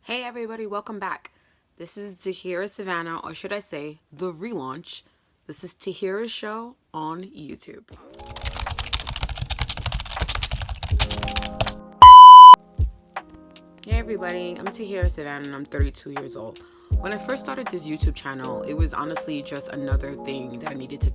Hey everybody, welcome back. This is Tahyira Savanna, or should I say, the relaunch. This is Tahyira's show on YouTube. Hey everybody, I'm Tahyira Savanna and I'm 32 years old. When I first started this YouTube channel, it was honestly just another thing that I needed to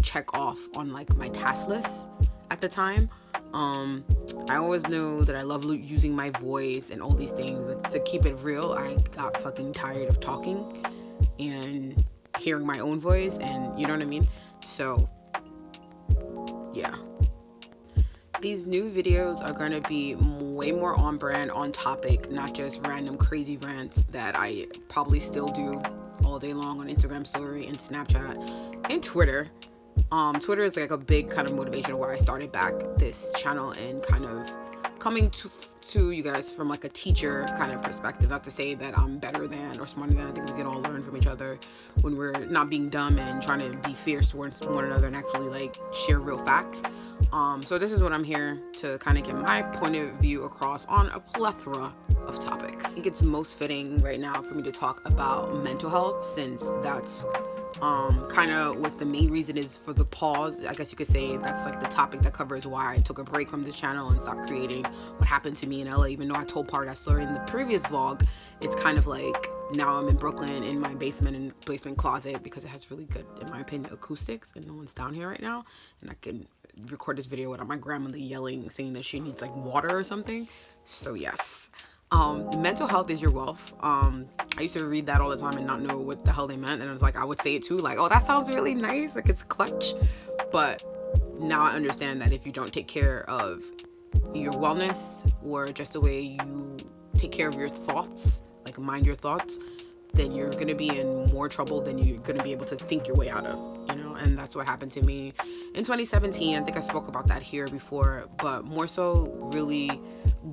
check off on like my task list at the time. I always knew that I love using my voice and all these things, but to keep it real, I got fucking tired of talking and hearing my own voice, and you know what I mean? So, yeah. These new videos are going to be way more on brand, on topic, not just random crazy rants that I probably still do all day long on Instagram story and Snapchat and Twitter. Twitter is like a big kind of motivation where I started back this channel and kind of coming to you guys from like a teacher kind of perspective. Not to say that I'm better than or smarter than. I think we can all learn from each other when we're not being dumb and trying to be fierce towards one another and actually like share real facts. So this is what I'm here to kind of get my point of view across on a plethora of topics. I think it's most fitting right now for me to talk about mental health, since that's kind of what the main reason is for the pause. I guess you could say that's like the topic that covers why I took a break from this channel and stopped creating what happened to me in LA. Even though I told part of that story in the previous vlog, it's kind of like now I'm in Brooklyn in my basement closet because it has really good, in my opinion, acoustics and no one's down here right now, and I can record this video without my grandmother yelling, saying that she needs like water or something. So yes. Mental health is your wealth. I used to read that all the time and not know what the hell they meant, and I was like, I would say it too, like, oh, that sounds really nice, like it's clutch. But now I understand that if you don't take care of your wellness, or just the way you take care of your thoughts, like mind your thoughts, then you're gonna be in more trouble than you're gonna be able to think your way out of, you know. And that's what happened to me in 2017. I think I spoke about that here before, but more so really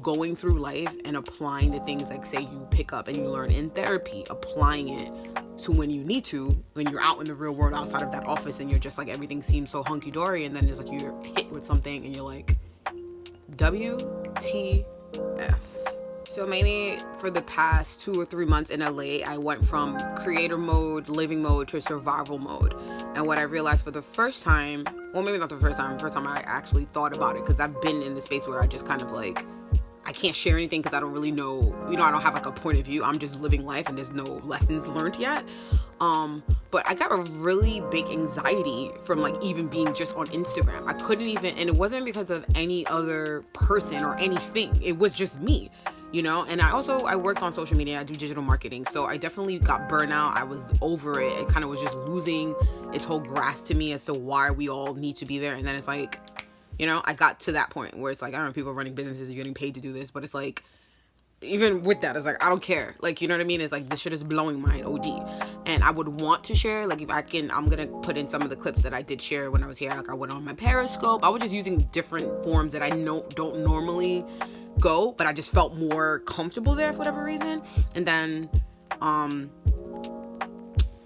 going through life and applying the things, like say you pick up and you learn in therapy, applying it to when you need to, when you're out in the real world outside of that office and you're just like, everything seems so hunky-dory, and then it's like you're hit with something and you're like, WTF. So maybe for the past 2 or 3 months in LA, I went from creator mode, living mode, to survival mode. And what I realized for the first time, well, maybe not the first time I actually thought about it, because I've been in the space where I just kind of like, I can't share anything because I don't really know, I don't have like a point of view. I'm just living life and there's no lessons learned yet. But I got a really big anxiety from like even being just on Instagram. I couldn't even, and it wasn't because of any other person or anything. It was just me, and I worked on social media. I do digital marketing. So I definitely got burnout. I was over it. It kind of was just losing its whole grasp to me as to why we all need to be there. And then it's like, I got to that point where it's like, I don't know, people running businesses are getting paid to do this, but it's like, even with that, it's like, I don't care. Like, you know what I mean? It's like, this shit is blowing my OD. And I would want to share, like, if I can, I'm going to put in some of the clips that I did share when I was here. Like, I went on my Periscope. I was just using different forms that I don't normally go, but I just felt more comfortable there for whatever reason. And then,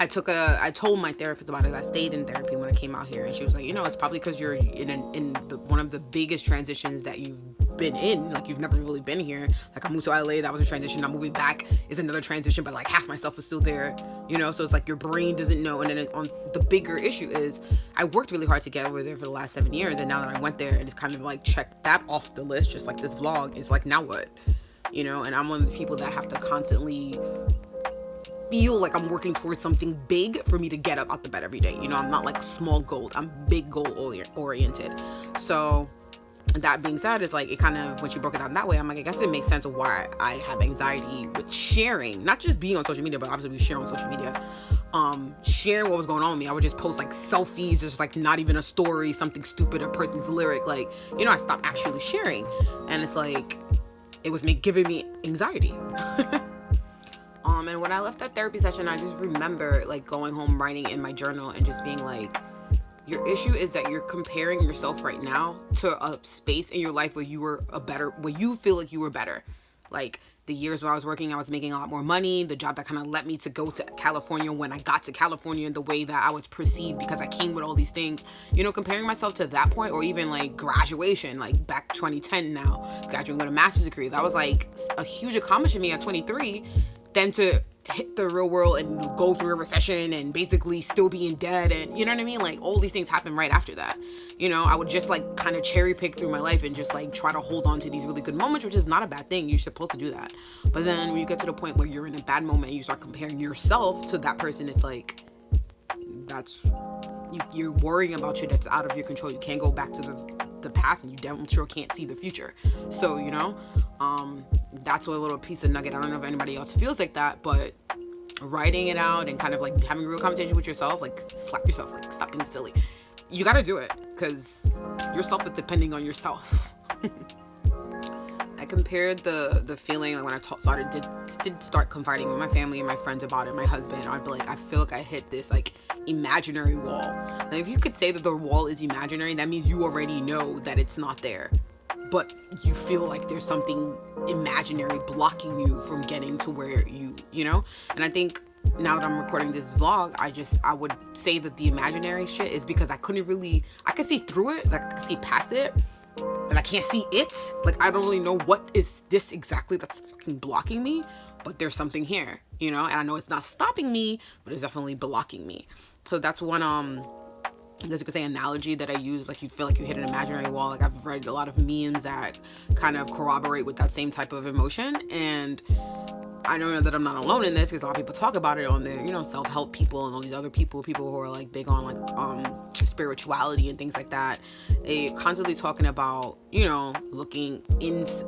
I told my therapist about it. I stayed in therapy when I came out here, and she was like, it's probably because you're in one of the biggest transitions that you've been in. Like, you've never really been here. Like, I moved to LA, that was a transition. I'm moving back is another transition, but like half my stuff was still there, so it's like your brain doesn't know. And then on the bigger issue is, I worked really hard to get over there for the last 7 years, and now that I went there, and it's kind of like checked that off the list, just like this vlog. It's like, now what? And I'm one of the people that have to constantly feel like I'm working towards something big for me to get up out the bed every day. I'm not like small goal, I'm big goal oriented. So that being said, it's like, it kind of, when she broke it down that way, I'm like, I guess it makes sense of why I have anxiety with sharing, not just being on social media, but obviously we share on social media. Sharing what was going on with me. I would just post like selfies, just like not even a story, something stupid, a person's lyric, like, I stopped actually sharing, and it's like, it was giving me anxiety. And when I left that therapy session, I just remember like going home, writing in my journal, and just being like, your issue is that you're comparing yourself right now to a space in your life where you were where you feel like you were better. Like, the years when I was working, I was making a lot more money. The job that kind of led me to go to California when I got to California, the way that I was perceived because I came with all these things. You know, comparing myself to that point, or even like graduation, like back 2010 now, graduating with a master's degree. That was like a huge accomplishment for me at 23. Then to hit the real world and go through a recession and basically still be in debt, and you know what I mean, like all these things happen right after that. You know, I would just like kind of cherry pick through my life and just like try to hold on to these really good moments, which is not a bad thing. You're supposed to do that. But then when you get to the point where you're in a bad moment and you start comparing yourself to that person, it's like that's you're worrying about shit that's out of your control. You can't go back to the past, and you damn sure can't see the future. So, you know, that's a little piece of nugget. I don't know if anybody else feels like that, but writing it out and kind of like having a real conversation with yourself, like slap yourself, like stop being silly. You gotta do it, because yourself is depending on yourself. I compared the feeling like when I did start confiding with my family and my friends about it, my husband. I'd be like, I feel like I hit this like imaginary wall. Now, if you could say that the wall is imaginary, that means you already know that it's not there, but you feel like there's something imaginary blocking you from getting to where you know. And I think now that I'm recording this vlog, I would say that the imaginary shit is because I could see through it, like I could see past it, and I can't see it. Like, I don't really know what is this exactly that's fucking blocking me, but there's something here, you know. And I know it's not stopping me, but it's definitely blocking me. So that's one I guess you could say analogy that I use. Like, you feel like you hit an imaginary wall. Like, I've read a lot of memes that kind of corroborate with that same type of emotion, and I know that I'm not alone in this, because a lot of people talk about it on their, you know, self-help people and all these other people who are like big on like spirituality and things like that. They constantly talking about, you know, looking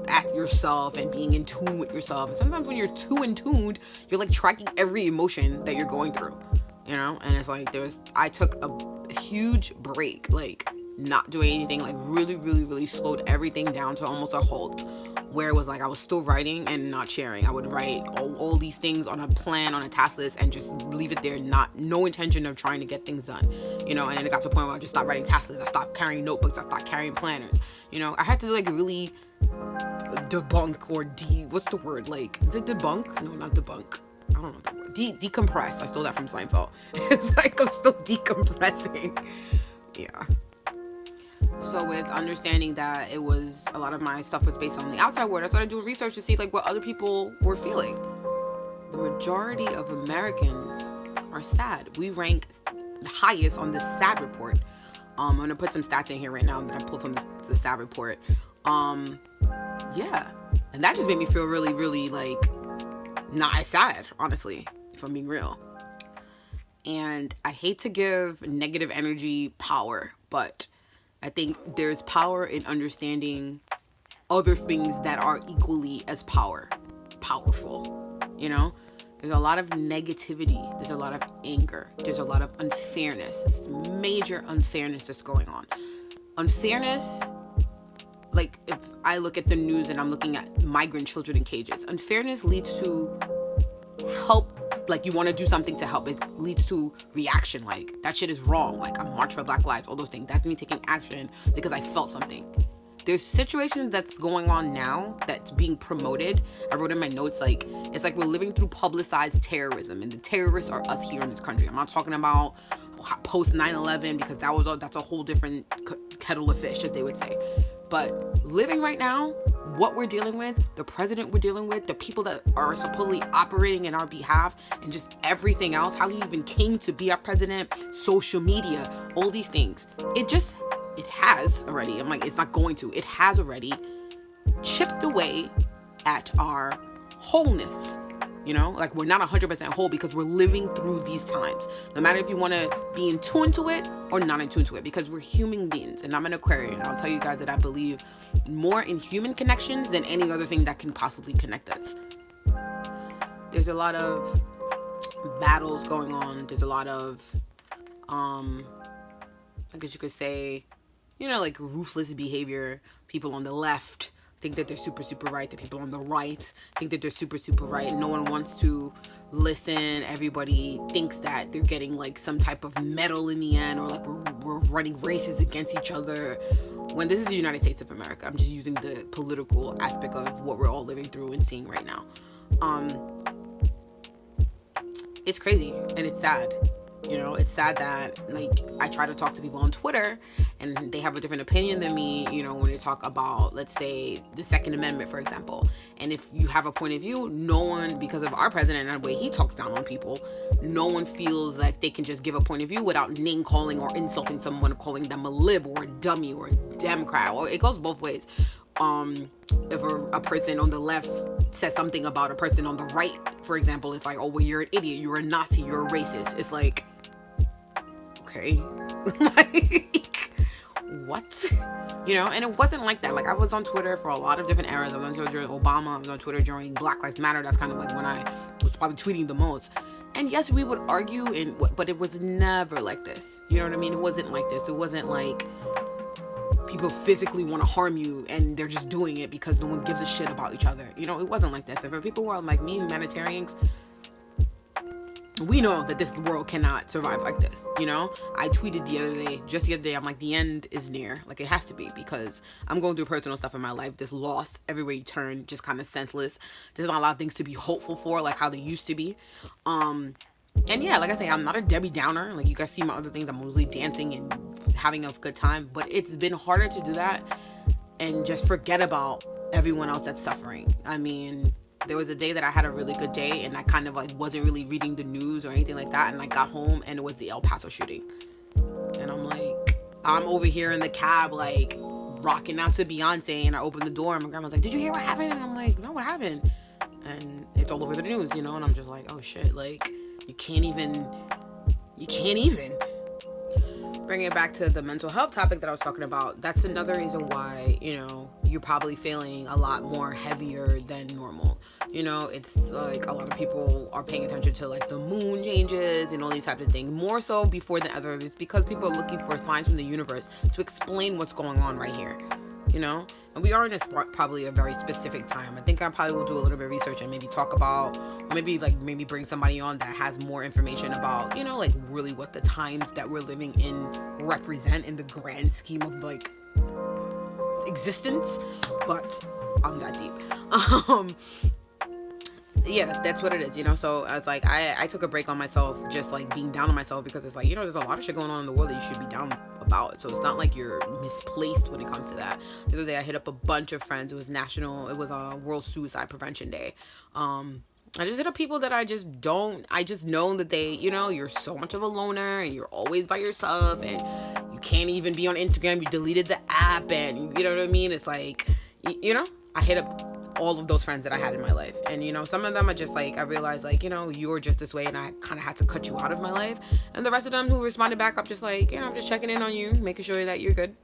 at yourself and being in tune with yourself. And sometimes when you're too in tuned, you're like tracking every emotion that you're going through, you know. And it's like I took a huge break, like not doing anything, like really slowed everything down to almost a halt, where it was like I was still writing and not sharing. I would write all these things on a plan, on a task list, and just leave it there, no intention of trying to get things done, you know. And then it got to a point where I just stopped writing task lists, I stopped carrying notebooks, I stopped carrying planners, you know. I had to like really debunk, or what's the word, like, is it debunk? No, not debunk, I don't know the word. Decompress. I stole that from Seinfeld. It's like I'm still decompressing. Yeah. So with understanding that it was, a lot of my stuff was based on the outside world, I started doing research to see like what other people were feeling. The majority of Americans are sad. We rank the highest on the SAD report. I'm gonna put some stats in here right now that I pulled from the SAD report. Yeah, and that just made me feel really like not as sad, honestly, if I'm being real. And I hate to give negative energy power, but I think there's power in understanding other things that are equally as powerful, you know? There's a lot of negativity, there's a lot of anger, there's a lot of unfairness, major unfairness that's going on. Unfairness, like if I look at the news and I'm looking at migrant children in cages, unfairness leads to help. Like, you want to do something to help, it leads to reaction, like that shit is wrong, like I'm march for Black Lives, all those things. That's me taking action because I felt something. There's situations that's going on now that's being promoted. I wrote in my notes, like, it's like we're living through publicized terrorism, and the terrorists are us here in this country. I'm not talking about post 9/11, because that's a whole different kettle of fish, as they would say. But living right now, what we're dealing with, the president we're dealing with, the people that are supposedly operating in our behalf, and just everything else, how he even came to be our president, social media, all these things. It has already, I'm like, it's not going to, it has already chipped away at our wholeness. You know, like, we're not 100% whole because we're living through these times. No matter if you want to be in tune to it or not in tune to it, because we're human beings. And I'm an Aquarian. I'll tell you guys that I believe more in human connections than any other thing that can possibly connect us. There's a lot of battles going on. There's a lot of, I guess you could say, you know, like ruthless behavior. People on the left think that they're super, super right. The people on the right think that they're super, super right. No one wants to listen. Everybody thinks that they're getting like some type of medal in the end, or like we're running races against each other. When this is the United States of America, I'm just using the political aspect of what we're all living through and seeing right now. It's crazy and it's sad. It's sad that, like, I try to talk to people on Twitter and they have a different opinion than me, when they talk about, let's say, the Second Amendment, for example. And if you have a point of view, no one, because of our president and the way he talks down on people, no one feels like they can just give a point of view without name calling or insulting someone, calling them a lib or a dummy or a Democrat. Or it goes both ways. If a person on the left says something about a person on the right, for example, it's like, oh, well, you're an idiot, you're a Nazi, you're a racist. It's like, okay. Like, what? And it wasn't like that. Like, I was on Twitter for a lot of different eras. I was on Twitter during Obama. I was on Twitter during Black Lives Matter. That's kind of like when I was probably tweeting the most. And yes, we would argue, but it was never like this. You know what I mean? It wasn't like this. It wasn't like people physically want to harm you and they're just doing it because no one gives a shit about each other. It wasn't like this. And for people who are like me, humanitarians, we know that this world cannot survive like this. I tweeted just the other day, I'm like, the end is near. Like, it has to be, because I'm going through personal stuff in my life. This loss everywhere you turn, just kind of senseless. There's not a lot of things to be hopeful for, like how they used to be. And yeah, like I say, I'm not a Debbie Downer. Like, you guys see my other things, I'm mostly dancing and having a good time. But it's been harder to do that and just forget about everyone else that's suffering. I mean, there was a day that I had a really good day and I kind of like wasn't really reading the news or anything like that. And I got home and it was the El Paso shooting. And I'm like, I'm over here in the cab, like rocking out to Beyonce. And I opened the door and my grandma's like, did you hear what happened? And I'm like, no, what happened? And it's all over the news, and I'm just like, oh shit, like, you can't even bring it back to the mental health topic that I was talking about. That's another reason why, you're probably feeling a lot more heavier than normal. It's like a lot of people are paying attention to like the moon changes and all these types of things, more so before than ever. It's because people are looking for signs from the universe to explain what's going on right here. And we are in probably a very specific time. I think I probably will do a little bit of research and maybe talk about, or maybe bring somebody on that has more information about, like really what the times that we're living in represent in the grand scheme of like existence. But I'm that deep. Yeah, that's what it is, so I was like, I took a break on myself, just like being down on myself, because it's like, there's a lot of shit going on in the world that you should be down about. So it's not like you're misplaced when it comes to that. The other day I hit up a bunch of friends. It was World Suicide Prevention Day. I just hit up people that I just know that they, you're so much of a loner and you're always by yourself and you can't even be on Instagram. You deleted the app and you know what I mean? It's like, I hit up all of those friends that I had in my life. And, some of them are just like, I realized like, you're just this way and I kind of had to cut you out of my life. And the rest of them who responded back, I'm just like, I'm just checking in on you, making sure that you're good.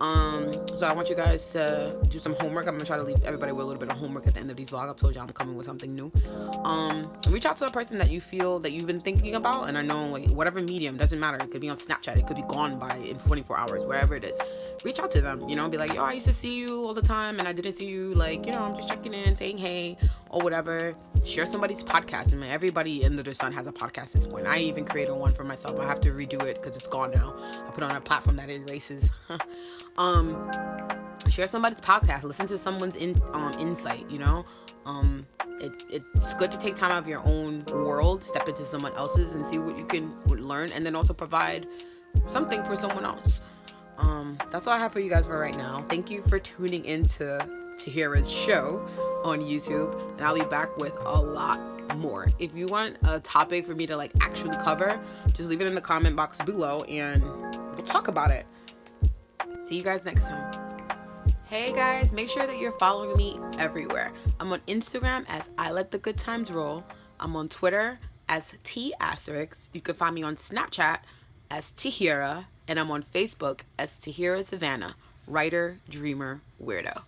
So I want you guys to do some homework. I'm gonna try to leave everybody with a little bit of homework at the end of these vlogs. I told you I'm coming with something new. Reach out to a person that you feel that you've been thinking about, and I know like whatever medium, doesn't matter. It could be on Snapchat, it could be gone by in 24 hours, wherever it is. Reach out to them, be like, yo, I used to see you all the time and I didn't see you, like, I'm just checking in, saying hey, or whatever. Share somebody's podcast. I mean, everybody under the sun has a podcast at this point. I even created one for myself. I have to redo it because it's gone now. I put it on a platform that erases. Share somebody's podcast. Listen to someone's insight. It's good to take time out of your own world, step into someone else's, and see what you can learn, and then also provide something for someone else. That's all I have for you guys for right now. Thank you for tuning into Tahyira's show on YouTube, and I'll be back with a lot more. If you want a topic for me to like actually cover, just leave it in the comment box below and we'll talk about it. See you guys next time. Hey guys, make sure that you're following me everywhere. I'm on Instagram as iletthegoodtimesroll. I'm on Twitter as T*. You can find me on Snapchat as Tahyira, and I'm on Facebook as Tahyira Savanna, writer, dreamer, weirdo.